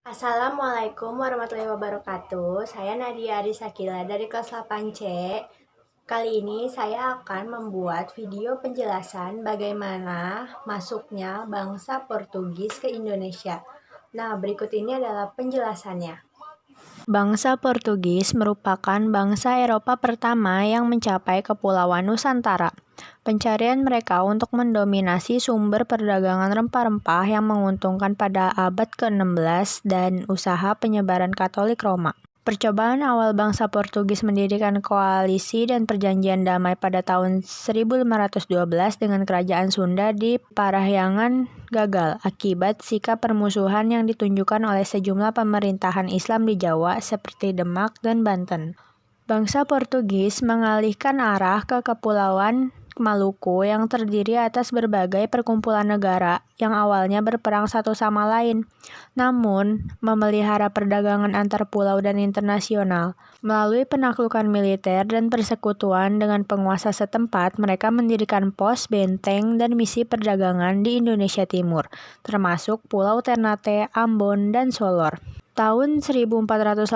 Assalamualaikum warahmatullahi wabarakatuh. Saya Nadia Arisakila dari kelas 8C. Kali ini saya akan membuat video penjelasan bagaimana masuknya bangsa Portugis ke Indonesia. Nah, berikut ini adalah penjelasannya. Bangsa Portugis merupakan bangsa Eropa pertama yang mencapai Kepulauan Nusantara. Pencarian mereka untuk mendominasi sumber perdagangan rempah-rempah yang menguntungkan pada abad ke-16 dan usaha penyebaran Katolik Roma. Percobaan awal bangsa Portugis mendirikan koalisi dan perjanjian damai pada tahun 1512 dengan kerajaan Sunda di Parahyangan gagal akibat sikap permusuhan yang ditunjukkan oleh sejumlah pemerintahan Islam di Jawa seperti Demak dan Banten. Bangsa Portugis mengalihkan arah ke Kepulauan Maluku yang terdiri atas berbagai perkumpulan negara yang awalnya berperang satu sama lain, namun memelihara perdagangan antar pulau dan internasional. Melalui penaklukan militer dan persekutuan dengan penguasa setempat, mereka mendirikan pos, benteng, dan misi perdagangan di Indonesia Timur, termasuk Pulau Ternate, Ambon, dan Solor. Tahun 1487,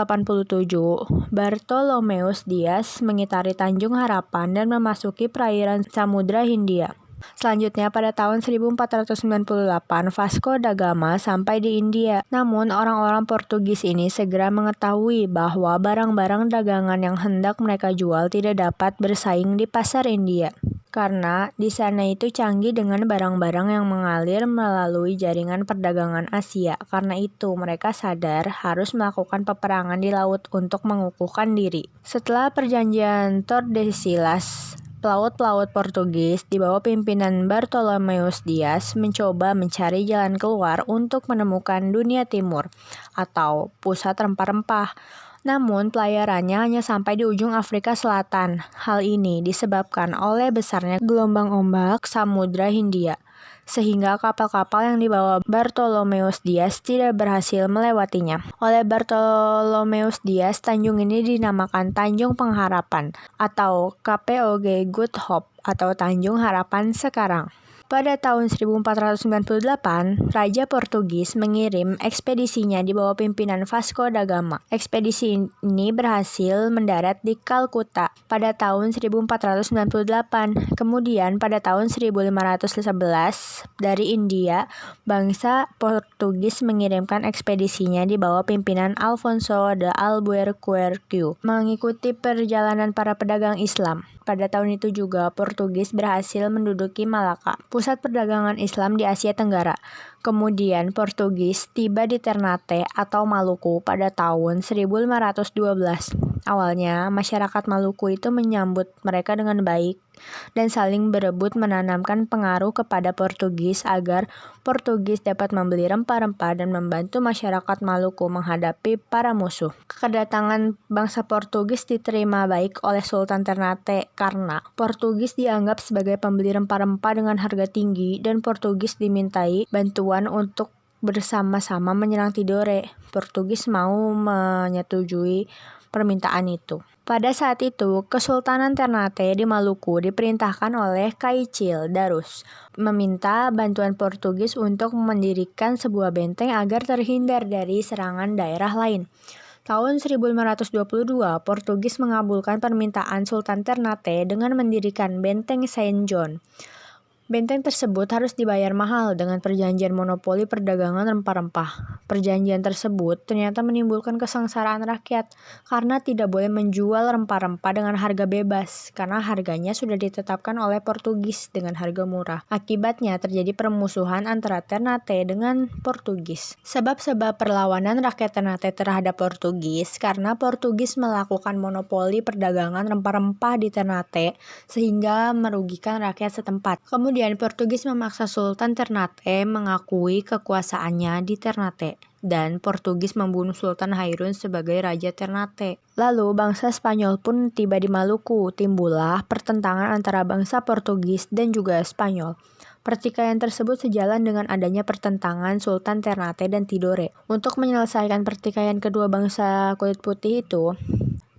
Bartolomeus Dias mengitari Tanjung Harapan dan memasuki perairan Samudra Hindia. Selanjutnya pada tahun 1498, Vasco da Gama sampai di India. Namun orang-orang Portugis ini segera mengetahui bahwa barang-barang dagangan yang hendak mereka jual tidak dapat bersaing di pasar India. Karena di sana itu canggih dengan barang-barang yang mengalir melalui jaringan perdagangan Asia. Karena itu mereka sadar harus melakukan peperangan di laut untuk mengukuhkan diri. Setelah perjanjian Tordesillas, pelaut-pelaut Portugis di bawah pimpinan Bartolomeus Dias mencoba mencari jalan keluar untuk menemukan dunia timur atau pusat rempah-rempah. Namun pelayarannya hanya sampai di ujung Afrika Selatan. Hal ini disebabkan oleh besarnya gelombang ombak Samudra Hindia, sehingga kapal-kapal yang dibawa Bartolomeus Dias tidak berhasil melewatinya. Oleh Bartolomeus Dias, tanjung ini dinamakan Tanjung Pengharapan atau KPOG Good Hope atau Tanjung Harapan sekarang. Pada tahun 1498, Raja Portugis mengirim ekspedisinya di bawah pimpinan Vasco da Gama. Ekspedisi ini berhasil mendarat di Kalkuta pada tahun 1498. Kemudian pada tahun 1511, dari India, bangsa Portugis mengirimkan ekspedisinya di bawah pimpinan Alfonso de Albuquerque mengikuti perjalanan para pedagang Islam. Pada tahun itu juga Portugis berhasil menduduki Malaka, pusat perdagangan Islam di Asia Tenggara. Kemudian Portugis tiba di Ternate atau Maluku pada tahun 1512. Awalnya masyarakat Maluku itu menyambut mereka dengan baik dan saling berebut menanamkan pengaruh kepada Portugis agar Portugis dapat membeli rempah-rempah dan membantu masyarakat Maluku menghadapi para musuh. Kedatangan bangsa Portugis diterima baik oleh Sultan Ternate karena Portugis dianggap sebagai pembeli rempah-rempah dengan harga tinggi dan Portugis dimintai bantuan untuk bersama-sama menyerang Tidore. Portugis mau menyetujui permintaan itu. Pada saat itu, Kesultanan Ternate di Maluku diperintahkan oleh Kaicil Darus meminta bantuan Portugis untuk mendirikan sebuah benteng agar terhindar dari serangan daerah lain. Tahun 1522, Portugis mengabulkan permintaan Sultan Ternate dengan mendirikan Benteng Saint John. Benteng tersebut harus dibayar mahal dengan perjanjian monopoli perdagangan rempah-rempah. Perjanjian tersebut ternyata menimbulkan kesengsaraan rakyat karena tidak boleh menjual rempah-rempah dengan harga bebas karena harganya sudah ditetapkan oleh Portugis dengan harga murah. Akibatnya terjadi permusuhan antara Ternate dengan Portugis. Sebab-sebab perlawanan rakyat Ternate terhadap Portugis karena Portugis melakukan monopoli perdagangan rempah-rempah di Ternate sehingga merugikan rakyat setempat. Kemudian Portugis memaksa Sultan Ternate mengakui kekuasaannya di Ternate dan Portugis membunuh Sultan Hairun sebagai Raja Ternate. Lalu bangsa Spanyol pun tiba di Maluku. Timbullah pertentangan antara bangsa Portugis dan juga Spanyol. Pertikaian tersebut sejalan dengan adanya pertentangan Sultan Ternate dan Tidore. Untuk menyelesaikan pertikaian kedua bangsa kulit putih itu,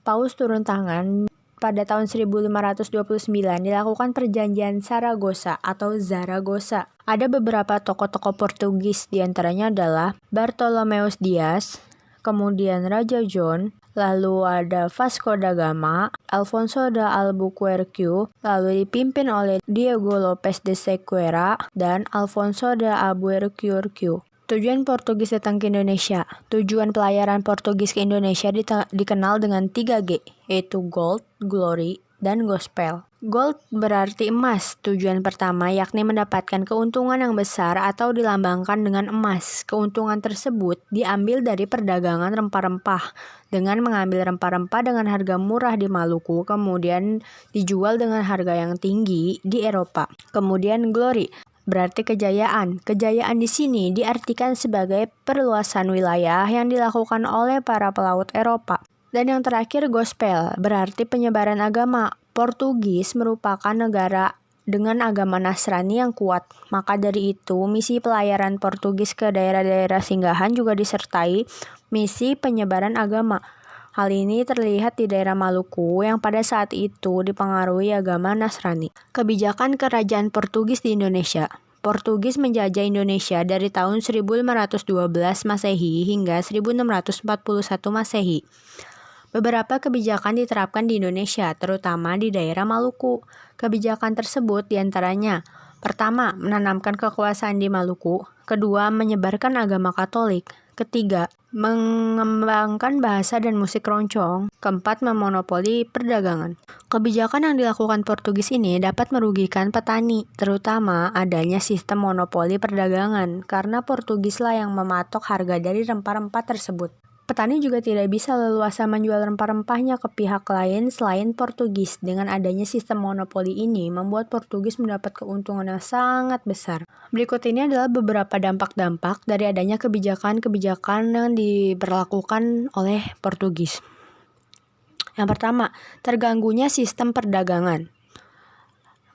Paus turun tangan. Pada tahun 1529 dilakukan perjanjian Saragossa atau Zaragoza Ada beberapa tokoh-tokoh Portugis, diantaranya adalah Bartolomeus Dias, kemudian Raja John, lalu ada Vasco da Gama, Alfonso de Albuquerque, lalu dipimpin oleh Diego Lopes de Sequeira, dan Alfonso de Albuquerque. Tujuan Portugis datang ke Indonesia. Tujuan pelayaran Portugis ke Indonesia dikenal dengan 3G, yaitu Gold, Glory, dan Gospel. Gold berarti emas. Tujuan pertama yakni mendapatkan keuntungan yang besar atau dilambangkan dengan emas. Keuntungan tersebut diambil dari perdagangan rempah-rempah dengan mengambil rempah-rempah dengan harga murah di Maluku, kemudian dijual dengan harga yang tinggi di Eropa. Kemudian Glory berarti kejayaan. Kejayaan di sini diartikan sebagai perluasan wilayah yang dilakukan oleh para pelaut Eropa. Dan yang terakhir Gospel berarti penyebaran agama. Portugis merupakan negara dengan agama Nasrani yang kuat. Maka dari itu, misi pelayaran Portugis ke daerah-daerah singgahan juga disertai misi penyebaran agama. Hal ini terlihat di daerah Maluku yang pada saat itu dipengaruhi agama Nasrani. Kebijakan Kerajaan Portugis di Indonesia. Portugis menjajah Indonesia dari tahun 1512 Masehi hingga 1641 Masehi. Beberapa kebijakan diterapkan di Indonesia, terutama di daerah Maluku. Kebijakan tersebut diantaranya: pertama, menanamkan kekuasaan di Maluku. Kedua, menyebarkan agama Katolik. Ketiga, mengembangkan bahasa dan musik keroncong. Keempat, memonopoli perdagangan. Kebijakan yang dilakukan Portugis ini dapat merugikan petani, terutama adanya sistem monopoli perdagangan, karena Portugislah yang mematok harga dari rempah-rempah tersebut. Petani juga tidak bisa leluasa menjual rempah-rempahnya ke pihak lain selain Portugis. Dengan adanya sistem monopoli ini, membuat Portugis mendapat keuntungan yang sangat besar. Berikut ini adalah beberapa dampak-dampak dari adanya kebijakan-kebijakan yang diberlakukan oleh Portugis. Yang pertama, terganggunya sistem perdagangan.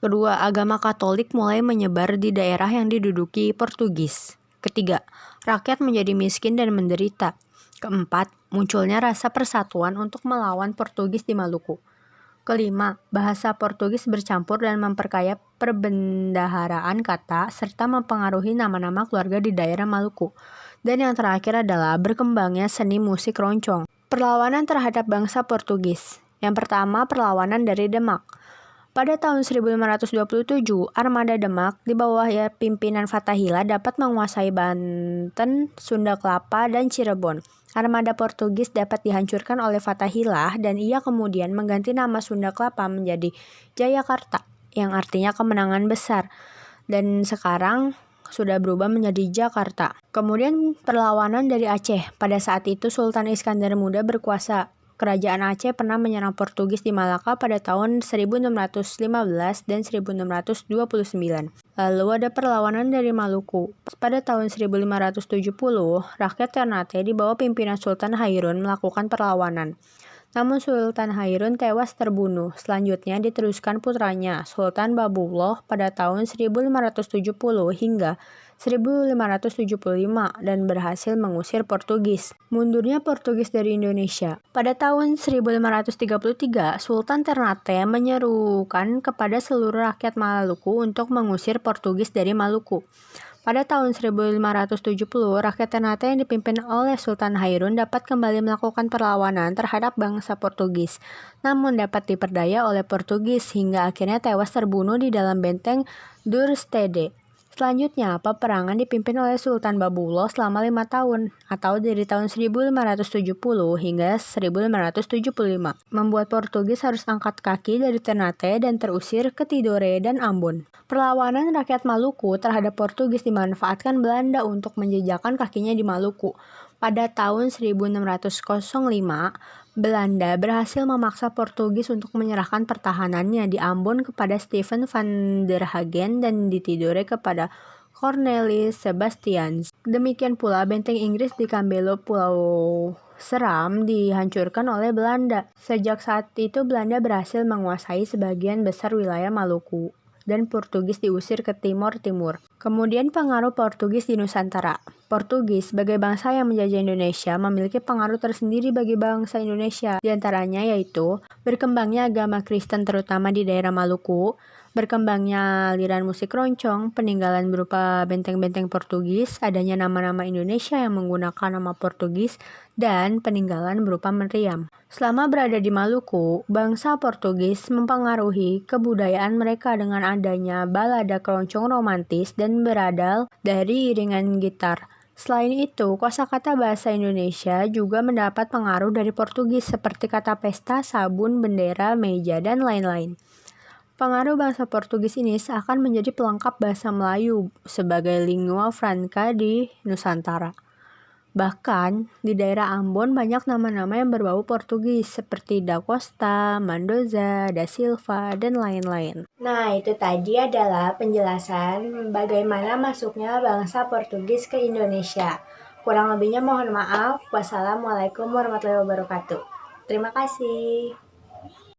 Kedua, agama Katolik mulai menyebar di daerah yang diduduki Portugis. Ketiga, rakyat menjadi miskin dan menderita. Keempat, munculnya rasa persatuan untuk melawan Portugis di Maluku. Kelima, bahasa Portugis bercampur dan memperkaya perbendaharaan kata serta mempengaruhi nama-nama keluarga di daerah Maluku. Dan yang terakhir adalah berkembangnya seni musik roncong. Perlawanan terhadap bangsa Portugis. Yang pertama, perlawanan dari Demak. Pada tahun 1527, armada Demak di bawah pimpinan Fathahillah dapat menguasai Banten, Sunda Kelapa, dan Cirebon. Armada Portugis dapat dihancurkan oleh Fathahillah dan ia kemudian mengganti nama Sunda Kelapa menjadi Jayakarta, yang artinya kemenangan besar, dan sekarang sudah berubah menjadi Jakarta. Kemudian perlawanan dari Aceh. Pada saat itu Sultan Iskandar Muda berkuasa. Kerajaan Aceh pernah menyerang Portugis di Malaka pada tahun 1615 dan 1629. Lalu ada perlawanan dari Maluku. Pada tahun 1570, rakyat Ternate di bawah pimpinan Sultan Hairun melakukan perlawanan. Namun Sultan Hairun tewas terbunuh. Selanjutnya diteruskan putranya, Sultan Babullah pada tahun 1570 hingga 1575 dan berhasil mengusir Portugis. Mundurnya Portugis dari Indonesia. Pada tahun 1533, Sultan Ternate menyerukan kepada seluruh rakyat Maluku untuk mengusir Portugis dari Maluku. Pada tahun 1570, rakyat Ternate yang dipimpin oleh Sultan Hairun dapat kembali melakukan perlawanan terhadap bangsa Portugis, namun dapat diperdaya oleh Portugis hingga akhirnya tewas terbunuh di dalam benteng Durstede. Selanjutnya, peperangan dipimpin oleh Sultan Babullah selama 5 tahun, atau dari tahun 1570 hingga 1575, membuat Portugis harus angkat kaki dari Ternate dan terusir ke Tidore dan Ambon. Perlawanan rakyat Maluku terhadap Portugis dimanfaatkan Belanda untuk menjejakkan kakinya di Maluku. Pada tahun 1605, Belanda berhasil memaksa Portugis untuk menyerahkan pertahanannya di Ambon kepada Stephen van der Hagen dan di Tidore kepada Cornelis Sebastians. Demikian pula benteng Inggris di Kambelo Pulau Seram dihancurkan oleh Belanda. Sejak saat itu Belanda berhasil menguasai sebagian besar wilayah Maluku dan Portugis diusir ke timur. Kemudian pengaruh Portugis di Nusantara. Portugis sebagai bangsa yang menjajah Indonesia memiliki pengaruh tersendiri bagi bangsa Indonesia. Di antaranya yaitu berkembangnya agama Kristen terutama di daerah Maluku, Berkembangnya aliran musik keroncong, peninggalan berupa benteng-benteng Portugis, adanya nama-nama Indonesia yang menggunakan nama Portugis, dan peninggalan berupa meriam. Selama berada di Maluku, bangsa Portugis mempengaruhi kebudayaan mereka dengan adanya balada keroncong romantis dan beradal dari iringan gitar. Selain itu, kosakata bahasa Indonesia juga mendapat pengaruh dari Portugis seperti kata pesta, sabun, bendera, meja, dan lain-lain. Pengaruh bahasa Portugis ini seakan menjadi pelengkap bahasa Melayu sebagai lingua franca di Nusantara. Bahkan, di daerah Ambon banyak nama-nama yang berbau Portugis seperti Da Costa, Mendoza, Da Silva, dan lain-lain. Nah, itu tadi adalah penjelasan bagaimana masuknya bangsa Portugis ke Indonesia. Kurang lebihnya mohon maaf. Wassalamualaikum warahmatullahi wabarakatuh. Terima kasih.